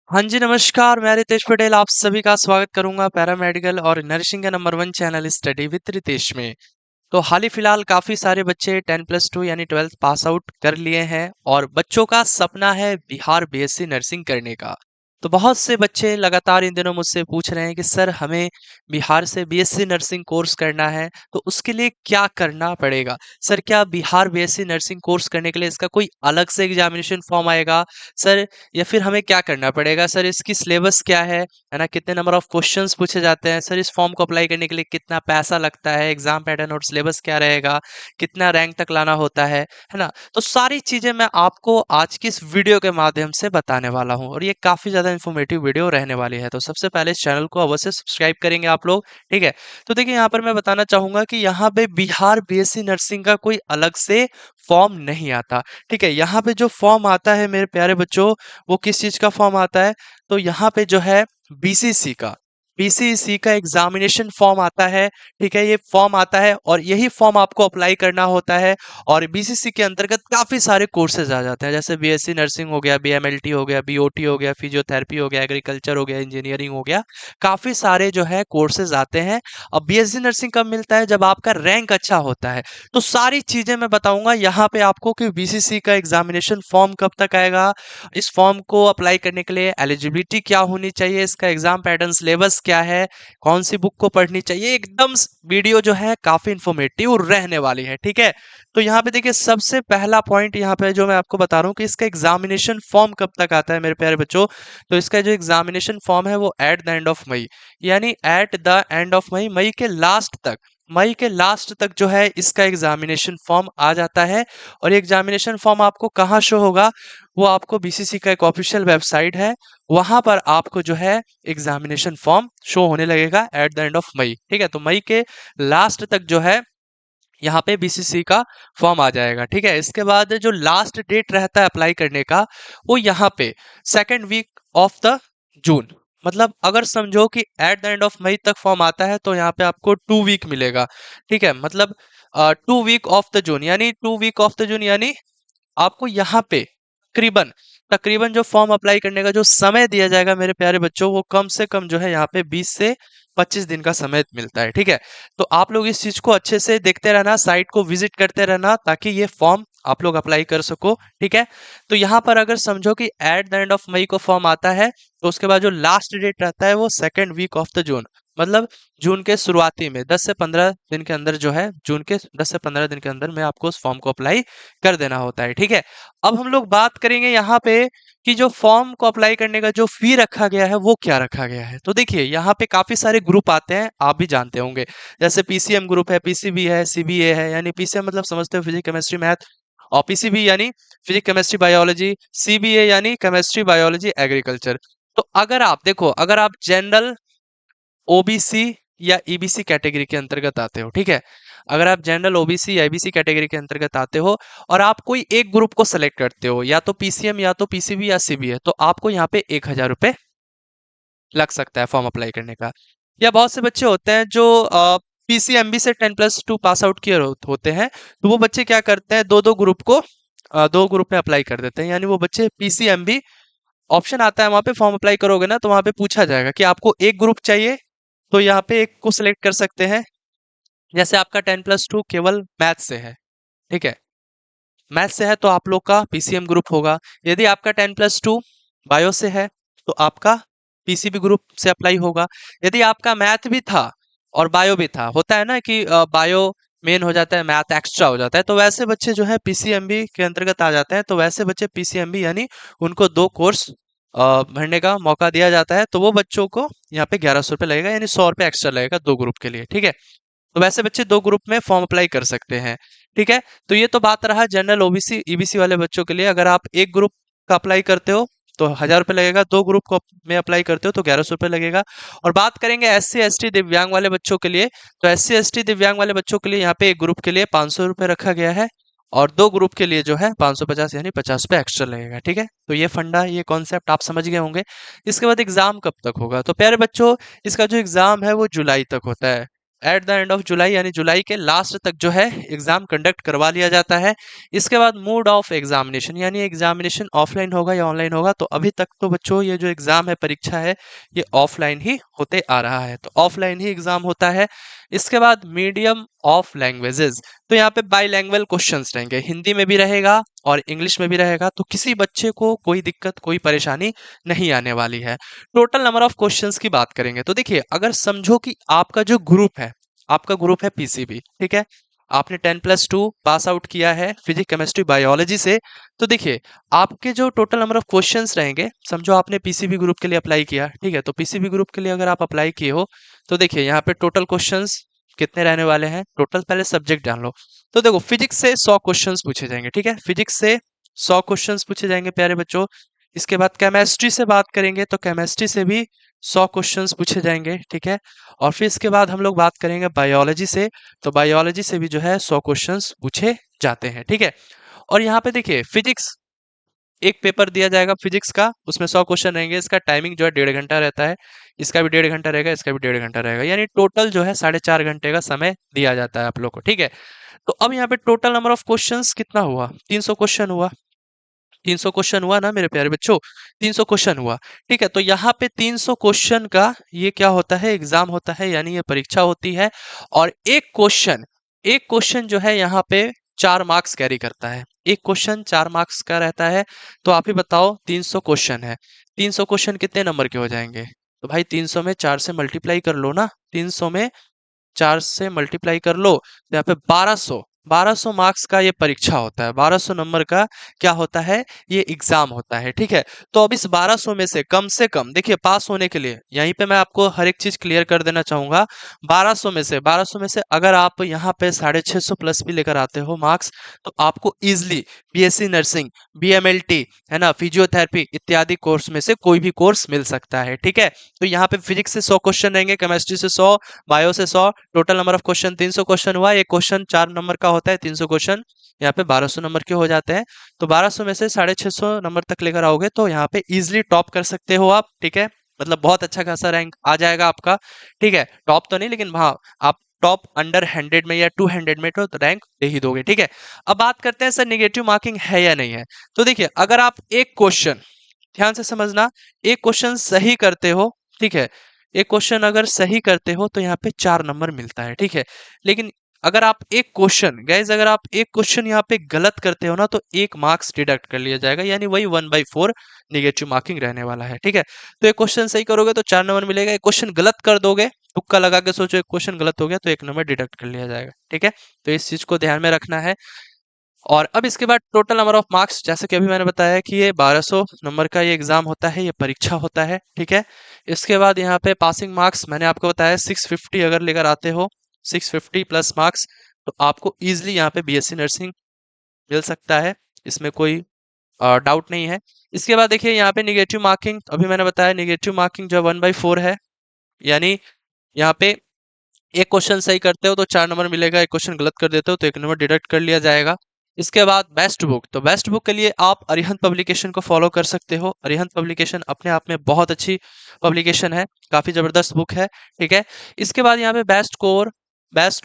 हाँ जी, नमस्कार। मैं रितेश पटेल आप सभी का स्वागत करूँगा पैरामेडिकल और नर्सिंग के number 1 channel study with Ritesh में। तो हाल ही फिलहाल काफ़ी सारे बच्चे 10+2 यानी 12th पास आउट कर लिए हैं और बच्चों का सपना है बिहार बीएससी नर्सिंग करने का। तो बहुत से बच्चे लगातार इन दिनों मुझसे पूछ रहे हैं कि सर हमें बिहार से बीएससी नर्सिंग कोर्स करना है, तो उसके लिए क्या करना पड़ेगा? सर क्या बिहार बीएससी नर्सिंग कोर्स करने के लिए इसका कोई अलग से एग्ज़ामिनेशन फॉर्म आएगा? सर या फिर हमें क्या करना पड़ेगा? सर इसकी सिलेबस क्या है ना? कितने नंबर ऑफ क्वेश्चंस पूछे जाते हैं? सर इस फॉर्म को अप्लाई करने के लिए कितना पैसा लगता है? एग्ज़ाम पैटर्न और सिलेबस क्या रहेगा? कितना रैंक तक लाना होता है ना? तो सारी चीज़ें मैं आपको आज की इस वीडियो के माध्यम से बताने वाला हूँ और ये काफ़ी ज़्यादा इन्फॉर्मेटिव वीडियो रहने वाली है। तो सबसे पहले इस चैनल को अवश्य सब्सक्राइब करेंगे आप लोग, ठीक है? तो देखिए यहाँ पर मैं बताना चाहूँगा कि यहाँ पे बिहार बीएससी नर्सिंग का कोई अलग से फॉर्म नहीं आता, ठीक है? यहाँ पे जो फॉर्म आता है मेरे प्यारे बच्चों, वो किस चीज़ का फॉर्म आता है? तो यहाँ पे जो है बीसीसी का बीसीसी का एग्जामिनेशन फॉर्म आता है, ठीक है? ये फॉर्म आता है और यही फॉर्म आपको अप्लाई करना होता है और बीसीसी के अंतर्गत काफ़ी सारे कोर्सेज़ आ जाते हैं, जैसे बीएससी नर्सिंग हो गया, बीएमएलटी हो गया, बीओटी हो गया, फिजियोथेरेपी हो गया, एग्रीकल्चर हो गया, इंजीनियरिंग हो गया, काफ़ी सारे जो है कोर्सेज़ आते हैं। अब बीएससी नर्सिंग कब मिलता है? जब आपका रैंक अच्छा होता है। तो सारी चीज़ें मैं बताऊँगा यहाँ पे आपको कि बीसीसी का एग्जामिनेशन फॉर्म कब तक आएगा, इस फॉर्म को अप्लाई करने के लिए एलिजिबिलिटी क्या होनी चाहिए, इसका एग्जाम पैटर्न सिलेबस क्या है, कौन सी बुक को पढ़नी चाहिए, एकदम वीडियो जो है काफी इंफॉर्मेटिव रहने वाली है, ठीक है? तो यहाँ पे देखिए सबसे पहला पॉइंट यहाँ पे जो मैं आपको बता रहा हूँ कि इसका एग्जामिनेशन फॉर्म कब तक आता है मेरे प्यारे बच्चों। तो इसका जो एग्जामिनेशन फॉर्म है वो at the end of May, यानी at the end of May, मई के लास्ट तक जो है इसका एग्जामिनेशन फॉर्म आ जाता है। और ये एग्जामिनेशन फॉर्म आपको कहाँ शो होगा? वो आपको बीसीसी का एक ऑफिशियल वेबसाइट है, वहां पर आपको जो है एग्जामिनेशन फॉर्म शो होने लगेगा at the end of May, ठीक है? तो मई के लास्ट तक जो है यहाँ पे बीसीसी का फॉर्म आ जाएगा, ठीक है? इसके बाद जो लास्ट डेट रहता है अप्लाई करने का, वो यहाँ पे second week of the June, मतलब अगर समझो कि at the end of May तक फॉर्म आता है तो यहाँ पे आपको 2 वीक मिलेगा, ठीक है? मतलब 2 वीक ऑफ द जून, यानी 2 वीक ऑफ द जून, यानी आपको यहाँ पे तकरीबन तकरीबन जो फॉर्म अप्लाई करने का जो समय दिया जाएगा मेरे प्यारे बच्चों, वो कम से कम जो है यहाँ पे 20 से 25 दिन का समय मिलता है, ठीक है? तो आप लोग इस चीज को अच्छे से देखते रहना, साइट को विजिट करते रहना, ताकि ये फॉर्म आप लोग अप्लाई कर सको, ठीक है? तो यहाँ पर अगर समझो कि at the end of May को फॉर्म आता है, तो उसके बाद जो लास्ट डेट रहता है वो second week of the June, मतलब जून के शुरुआती में 10 से 15 दिन के अंदर जो है, जून के 10 से 15 दिन के अंदर में आपको उस फॉर्म को अप्लाई कर देना होता है, ठीक है? अब हम लोग बात करेंगे यहाँ पे कि जो फॉर्म को अप्लाई करने का जो फी रखा गया है वो क्या रखा गया है। तो देखिए यहाँ पे काफी सारे ग्रुप आते हैं, आप भी जानते होंगे, जैसे पीसीएम ग्रुप है, पीसीबी है, सीबीए है, यानी पीसीएम मतलब समझते हो फिजिक्स केमिस्ट्री मैथ, और पीसीबी यानी फिजिक्स केमिस्ट्री बायोलॉजी, सीबीए यानी केमिस्ट्री बायोलॉजी एग्रीकल्चर। तो अगर आप देखो, अगर आप जनरल, ओबीसी या ईबीसी कैटेगरी के अंतर्गत आते हो, ठीक है? अगर आप जनरल, ओबीसी या ईबीसी कैटेगरी के अंतर्गत आते हो और आप कोई एक ग्रुप को सेलेक्ट करते हो, या तो पीसीएम या तो पीसीबी या सीबीए, तो आपको यहाँ पे 1000 रुपए लग सकता है फॉर्म अप्लाई करने का। या बहुत से बच्चे होते हैं जो पीसीएमबी से 10+2 पास आउट किए होते हैं, तो वो बच्चे क्या करते हैं, दो दो ग्रुप को दो ग्रुप में अप्लाई कर देते हैं, यानी वो बच्चे पीसीएमबी ऑप्शन आता है, वहां पे फॉर्म अप्लाई करोगे ना, तो वहां पे पूछा जाएगा कि आपको एक ग्रुप चाहिए, तो यहाँ पे एक को सिलेक्ट कर सकते हैं। जैसे आपका 10+2 केवल मैथ से है, ठीक है? मैथ से है तो आप लोग का पीसीएम ग्रुप होगा। यदि आपका 10+2 बायो से है तो आपका पीसीबी ग्रुप से अप्लाई होगा। यदि आपका मैथ भी था और बायो भी था, होता है ना कि बायो मेन हो जाता है, मैथ एक्स्ट्रा हो जाता है, तो वैसे बच्चे जो है पीसीएमबी के अंतर्गत आ जाते हैं। तो वैसे बच्चे पीसीएमबी यानी उनको 2 कोर्स भरने का मौका दिया जाता है, तो वो बच्चों को यहाँ पे 1100 रुपये लगेगा, यानी 100 रुपये एक्स्ट्रा लगेगा 2 ग्रुप के लिए, ठीक है? तो वैसे बच्चे 2 ग्रुप में फॉर्म अप्लाई कर सकते हैं, ठीक है? तो ये तो बात रहा जनरल, ओबीसी, ईबीसी वाले बच्चों के लिए। अगर आप एक ग्रुप का अप्लाई करते हो तो 1000 रुपये लगेगा, 2 ग्रुप को में अप्लाई करते हो तो 1100 रुपये लगेगा। और बात करेंगे एससी एसटी दिव्यांग वाले बच्चों के लिए, तो एससी एसटी दिव्यांग वाले बच्चों के लिए यहाँ पे एक ग्रुप के लिए 500 रुपये रखा गया है, और 2 ग्रुप के लिए जो है 550, यानी 50 रुपये एक्स्ट्रा लगेगा, ठीक है? तो ये फंडा, ये कॉन्सेप्ट आप समझ गए होंगे। इसके बाद एग्जाम कब तक होगा? तो प्यारे बच्चों, इसका जो एग्जाम है वो जुलाई तक होता है, eight the end of July यानी जुलाई के लास्ट तक जो है एग्जाम कंडक्ट करवा लिया जाता है। इसके बाद मोड ऑफ एग्जामिनेशन यानी एग्जामिनेशन ऑफलाइन होगा या ऑनलाइन होगा, तो अभी तक तो बच्चों ये जो एग्जाम है, परीक्षा है, ये ऑफलाइन ही होते आ रहा है, तो ऑफलाइन ही एग्जाम होता है। इसके बाद मीडियम ऑफ लैंग्वेजेस, तो यहाँ पे बाईलैंग्वेज क्वेश्चंस रहेंगे, हिंदी में भी रहेगा और इंग्लिश में भी रहेगा, तो किसी बच्चे को कोई दिक्कत कोई परेशानी नहीं आने वाली है। टोटल नंबर ऑफ क्वेश्चंस की बात करेंगे तो देखिए, अगर समझो कि आपका जो ग्रुप है, आपका ग्रुप है पीसीबी, ठीक है, आपने 10+2 पास आउट किया है फिजिक्स केमिस्ट्री बायोलॉजी से, तो देखिए आपके जो टोटल नंबर ऑफ क्वेश्चंस रहेंगे, समझो आपने पीसीबी ग्रुप के लिए अप्लाई किया, ठीक है, तो पीसीबी ग्रुप के लिए अगर आप अप्लाई किए हो, तो देखिए यहाँ पे टोटल क्वेश्चंस कितने रहने वाले हैं, टोटल पहले सब्जेक्ट जान लो। तो देखो फिजिक्स से 100 क्वेश्चंस पूछे जाएंगे, ठीक है, फिजिक्स से 100 क्वेश्चंस पूछे जाएंगे प्यारे बच्चों। इसके बाद केमिस्ट्री से बात करेंगे तो केमिस्ट्री से भी 100 क्वेश्चंस पूछे जाएंगे, ठीक है। और फिर इसके बाद हम लोग बात करेंगे बायोलॉजी से, तो बायोलॉजी से भी जो है 100 क्वेश्चंस पूछे जाते हैं, ठीक है। और यहाँ पे देखिए फिजिक्स, एक पेपर दिया जाएगा फिजिक्स का, उसमें 100 क्वेश्चन रहेंगे, इसका टाइमिंग जो है 1.5 घंटा रहता है, इसका भी 1.5 घंटा रहेगा, इसका भी 1.5 घंटा रहेगा, यानी टोटल जो है 4.5 घंटे का समय दिया जाता है आप लोग को, ठीक है। तो अब यहाँ पे टोटल नंबर ऑफ क्वेश्चंस कितना हुआ, 300 क्वेश्चन हुआ, 300 क्वेश्चन हुआ ना मेरे प्यारे बच्चों, 300 क्वेश्चन हुआ, ठीक है। तो यहाँ पे 300 क्वेश्चन का ये क्या होता है, एग्जाम होता है, यानी ये परीक्षा होती है। और एक क्वेश्चन जो है यहाँ पे 4 मार्क्स कैरी करता है, एक क्वेश्चन 4 मार्क्स का रहता है। तो आप ही बताओ 300 क्वेश्चन है, 300 क्वेश्चन कितने नंबर के हो जाएंगे, तो भाई 300 में 4 से मल्टीप्लाई कर लो ना, 300 में 4 से मल्टीप्लाई कर लो, तो यहाँ पे 1200 मार्क्स का ये परीक्षा होता है, 1200 नंबर का क्या होता है, ये एग्जाम होता है, ठीक है। तो अब इस 1200 में से कम देखिए, पास होने के लिए यहीं पे मैं आपको हर एक चीज क्लियर कर देना चाहूंगा। 1200 में से अगर आप यहाँ पे 650 प्लस भी लेकर आते हो मार्क्स, तो आपको इजिली बीएससी नर्सिंग, बीएमएलटी, है ना, फिजियोथेरेपी इत्यादि कोर्स में से कोई भी कोर्स मिल सकता है, ठीक है। तो यहाँ पे फिजिक्स से 100 क्वेश्चन रहेंगे, केमिस्ट्री से 100, बायो से 100, total number of question 300 question हुआ, एक क्वेश्चन 4 नंबर का होता है, 300 क्वेश्चन यहाँ पे 1200 नंबर के हो जाते हैं। तो 1200 में से 650 नंबर तक लेकर आओगे तो यहाँ पे इजिली टॉप कर सकते हो आप, ठीक है, मतलब बहुत अच्छा खासा रैंक आ जाएगा आपका, ठीक है। टॉप तो नहीं, लेकिन हाँ आप टॉप अंडर 100 में या 200 में तो रैंक दे ही दोगे, ठीक है। अब बात करते हैं सर नेगेटिव मार्किंग है या नहीं है। तो देखिए, अगर आप एक क्वेश्चन, ध्यान से समझना, एक क्वेश्चन सही करते हो, ठीक है, एक क्वेश्चन अगर सही करते हो तो यहाँ पे 4 नंबर मिलता है, ठीक है। लेकिन अगर आप एक क्वेश्चन, गैस अगर आप एक क्वेश्चन यहाँ पे गलत करते हो ना, तो 1 मार्क्स डिडक्ट कर लिया जाएगा, यानी वही 1/4 नेगेटिव मार्किंग रहने वाला है, ठीक है। तो एक क्वेश्चन सही करोगे तो 4 नंबर मिलेगा, एक क्वेश्चन गलत कर दोगे, तुक्का लगा के सोचो एक क्वेश्चन गलत हो गया तो 1 नंबर डिडक्ट कर लिया जाएगा, ठीक है। तो इस चीज को ध्यान में रखना है। और अब इसके बाद टोटल नंबर ऑफ मार्क्स, जैसे कि अभी मैंने बताया कि ये 1200 नंबर का ये एग्जाम होता है, ये परीक्षा होता है, ठीक है। इसके बाद यहाँ पे पासिंग मार्क्स मैंने आपको बताया 650 अगर लेकर आते हो, 650 प्लस मार्क्स, तो आपको इजिली यहाँ पे बीएससी नर्सिंग मिल सकता है, इसमें कोई डाउट नहीं है। इसके बाद देखिए यहाँ पे निगेटिव मार्किंग, अभी मैंने बताया निगेटिव मार्किंग जो 1/4 है, यानी यहाँ पे एक क्वेश्चन सही करते हो तो 4 नंबर मिलेगा, एक क्वेश्चन गलत कर देते हो तो 1 नंबर डिडक्ट कर लिया जाएगा। इसके बाद बेस्ट बुक, तो बेस्ट बुक के लिए आप अरिहंत पब्लिकेशन को फॉलो कर सकते हो। अरिहंत पब्लिकेशन अपने आप में बहुत अच्छी पब्लिकेशन है, काफी जबरदस्त बुक है, ठीक है। इसके बाद यहाँ पे बेस्ट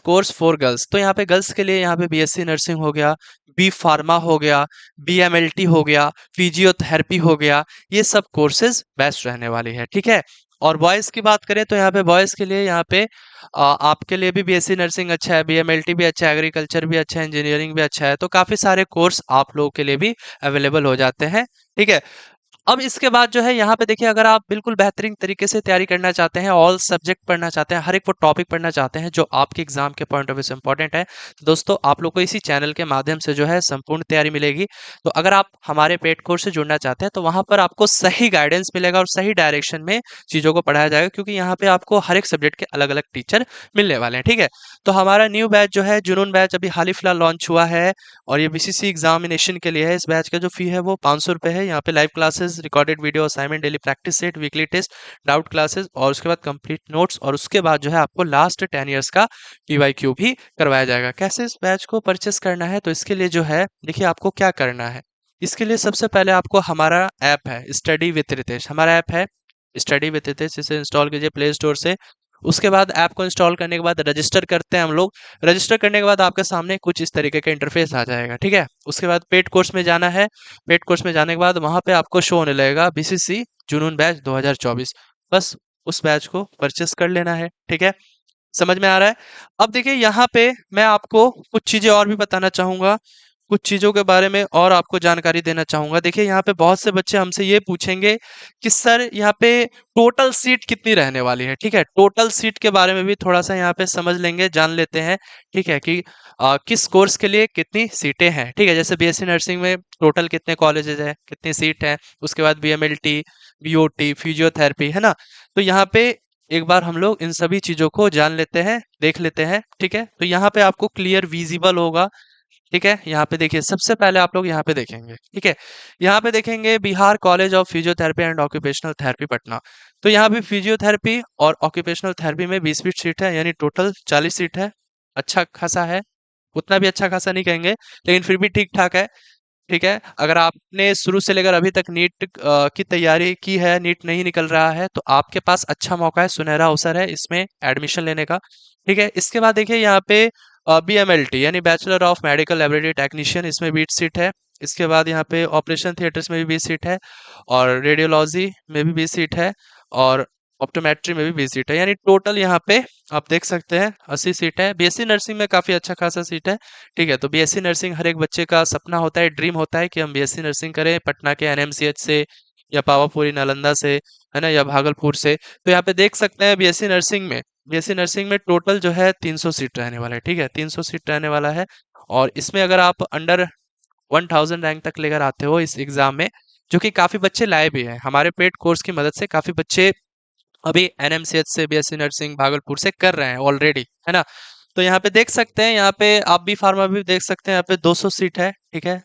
कोर्स फॉर गर्ल्स, तो यहाँ पे गर्ल्स के लिए यहाँ पे बीएससी नर्सिंग हो गया, बी फार्मा हो गया, बीएमएलटी हो गया, फिजियोथेरेपी हो गया, ये सब कोर्सेज बेस्ट रहने वाली है, ठीक है। और बॉयज की बात करें तो यहाँ पे बॉयज के लिए यहाँ पे आपके लिए भी बीएससी नर्सिंग अच्छा है, बीएमएलटी भी अच्छा है, एग्रीकल्चर भी अच्छा है, इंजीनियरिंग भी अच्छा है, तो काफी सारे कोर्स आप लोगों के लिए भी अवेलेबल हो जाते हैं, ठीक है। अब इसके बाद जो है यहाँ पे देखिए, अगर आप बिल्कुल बेहतरीन तरीके से तैयारी करना चाहते हैं, ऑल सब्जेक्ट पढ़ना चाहते हैं, हर एक वो टॉपिक पढ़ना चाहते हैं जो आपके एग्जाम के पॉइंट ऑफ व्यू से इंपॉर्टेंट है, तो दोस्तों आप लोग को इसी चैनल के माध्यम से जो है संपूर्ण तैयारी मिलेगी। तो अगर आप हमारे पेड कोर्स से जुड़ना चाहते हैं तो वहां पर आपको सही गाइडेंस मिलेगा और सही डायरेक्शन में चीजों को पढ़ाया जाएगा, क्योंकि यहाँ पे आपको हर एक सब्जेक्ट के अलग अलग टीचर मिलने वाले हैं, ठीक है। तो हमारा न्यू बैच जो है जुनून बैच अभी हाल ही फिलहाल लॉन्च हुआ है, और ये बीसीसी एग्जामिनेशन के लिए है। इस बैच का जो फी है वो 500 रुपये है। यहाँ पे live classes, recorded video, assignment, daily practice set, weekly test, doubt classes, और उसके बाद कंप्लीट नोट्स, और उसके बाद जो है आपको लास्ट 10 इयर्स का पीवाईक्यू भी करवाया जाएगा। कैसे इस बैच को परचेस करना है, तो इसके लिए जो है देखिए आपको क्या करना है। इसके लिए सबसे पहले आपको हमारा ऐप है स्टडी विथ रितेश, हमारा ऐप है स्टडी विथ रितेश, इसे इंस्टॉल कीजिए प्ले स्टोर से। उसके बाद ऐप को इंस्टॉल करने के बाद रजिस्टर करते हैं हम लोग। रजिस्टर करने के बाद आपके सामने कुछ इस तरीके का इंटरफेस आ जाएगा, ठीक है। उसके बाद पेड कोर्स में जाना है। पेड कोर्स में जाने के बाद वहां पे आपको शो होने लगेगा बीसीसी जुनून बैच 2024। बस उस बैच को परचेस कर लेना है, ठीक है। समझ में आ रहा है? अब देखिए यहाँ पे मैं आपको कुछ चीजें और भी बताना चाहूंगा, कुछ चीजों के बारे में और आपको जानकारी देना चाहूंगा। देखिए यहाँ पे बहुत से बच्चे हमसे ये पूछेंगे कि सर यहाँ पे टोटल सीट कितनी रहने वाली है, ठीक है। टोटल सीट के बारे में भी थोड़ा सा यहाँ पे समझ लेंगे, जान लेते हैं, ठीक है, कि किस कोर्स के लिए कितनी सीटें हैं, ठीक है। जैसे बीएससी नर्सिंग में टोटल कितने कॉलेजेस है, कितनी सीट है, उसके बाद बीएमएलटी, बीओटी, फिजियोथेरेपी, है ना। तो यहाँ पे एक बार हम लोग इन सभी चीजों को जान लेते हैं, देख लेते हैं, ठीक है। तो यहाँ पे आपको क्लियर विजिबल होगा, ठीक है। यहाँ पे देखिए सबसे पहले आप लोग यहाँ पे देखेंगे, ठीक है। यहाँ पे देखेंगे Bihar college of physiotherapy and occupational therapy Patna. तो यहाँ पे फिजियोथेरेपी और ऑक्यूपेशनल थेरेपी में 20-20 सीट है, यानी टोटल 40 सीट है। अच्छा खासा है, उतना भी अच्छा खासा नहीं कहेंगे, लेकिन फिर भी ठीक ठाक है, ठीक है। अगर आपने शुरू से लेकर अभी तक नीट की तैयारी की है, नीट नहीं निकल रहा है, तो आपके पास अच्छा मौका है, सुनहरा अवसर है इसमें एडमिशन लेने का, ठीक है। इसके बाद देखिए यहाँ पे बीएमएलटी यानी bachelor of medical laboratory technician, इसमें 20 सीट है। इसके बाद यहाँ पे ऑपरेशन थिएटर्स में भी 20 सीट है, और रेडियोलॉजी में भी 20 सीट है, और ऑप्टोमेट्री में भी 20 सीट है, यानी टोटल यहाँ पे आप देख सकते हैं 80 सीट है। बीएससी नर्सिंग में काफी अच्छा खासा सीट है, ठीक है। तो बीएससी नर्सिंग हर एक बच्चे का सपना होता है, ड्रीम होता है कि हम बीएससी नर्सिंग करें पटना के एनएमसीएच से, या पावापुरी नालंदा से, है ना, या भागलपुर से। तो यहाँ पे देख सकते हैं बीएससी नर्सिंग में टोटल जो है 300 सीट रहने वाला है, ठीक है, 300 सीट रहने वाला है। और इसमें अगर आप अंडर 1000 रैंक तक लेकर आते हो इस एग्जाम में, जो कि काफी बच्चे लाए भी हैं, हमारे पेड कोर्स की मदद से काफी बच्चे अभी एनएमसीएच से बीएससी नर्सिंग भागलपुर से कर रहे हैं ऑलरेडी, है ना। तो यहाँ पे देख सकते हैं, यहाँ पे आप बी फार्मा भी देख सकते हैं, यहाँ पे 200 सीट है, ठीक है।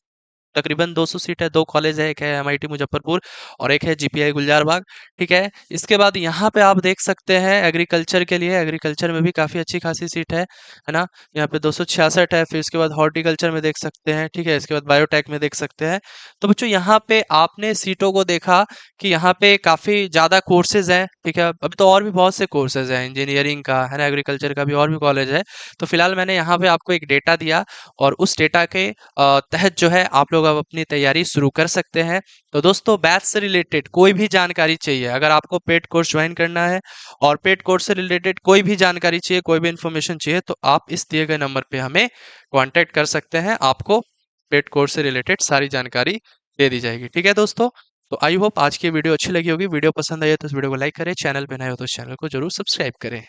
तकरीबन 200 सीट है, 2 कॉलेज है, एक है एमआईटी मुजफ्फरपुर और एक है जीपीआई गुलजार बाग, ठीक है। इसके बाद यहाँ पे आप देख सकते हैं एग्रीकल्चर के लिए, एग्रीकल्चर में भी काफ़ी अच्छी खासी सीट है ना। यहाँ पे 266 है। फिर इसके बाद हॉर्टिकल्चर में देख सकते हैं, ठीक है। इसके बाद बायोटेक में देख सकते हैं। तो बच्चों यहाँ पे आपने सीटों को देखा कि यहाँ पे काफ़ी ज़्यादा कोर्सेज हैं, ठीक है। अभी तो और भी बहुत से कोर्सेज हैं, इंजीनियरिंग का, है ना, एग्रीकल्चर का भी और भी कॉलेज है। तो फिलहाल मैंने यहाँ पे आपको एक डेटा दिया, और उस डेटा के तहत जो है आप लोग अब अपनी तैयारी शुरू कर सकते हैं। तो दोस्तों बैच से रिलेटेड कोई भी जानकारी चाहिए, अगर आपको पेड कोर्स ज्वाइन करना है और पेड कोर्स से रिलेटेड कोई भी जानकारी चाहिए, कोई भी इन्फॉर्मेशन चाहिए, तो आप इस दिए गए नंबर पे हमें कांटेक्ट कर सकते हैं। आपको पेड कोर्स से रिलेटेड सारी जानकारी दे दी जाएगी, ठीक है दोस्तों। तो आई होप आज की वीडियो अच्छी लगी होगी। वीडियो पसंद आई है तो इस वीडियो को लाइक करें, चैनल पे नए हो तो इस चैनल को जरूर सब्सक्राइब करें।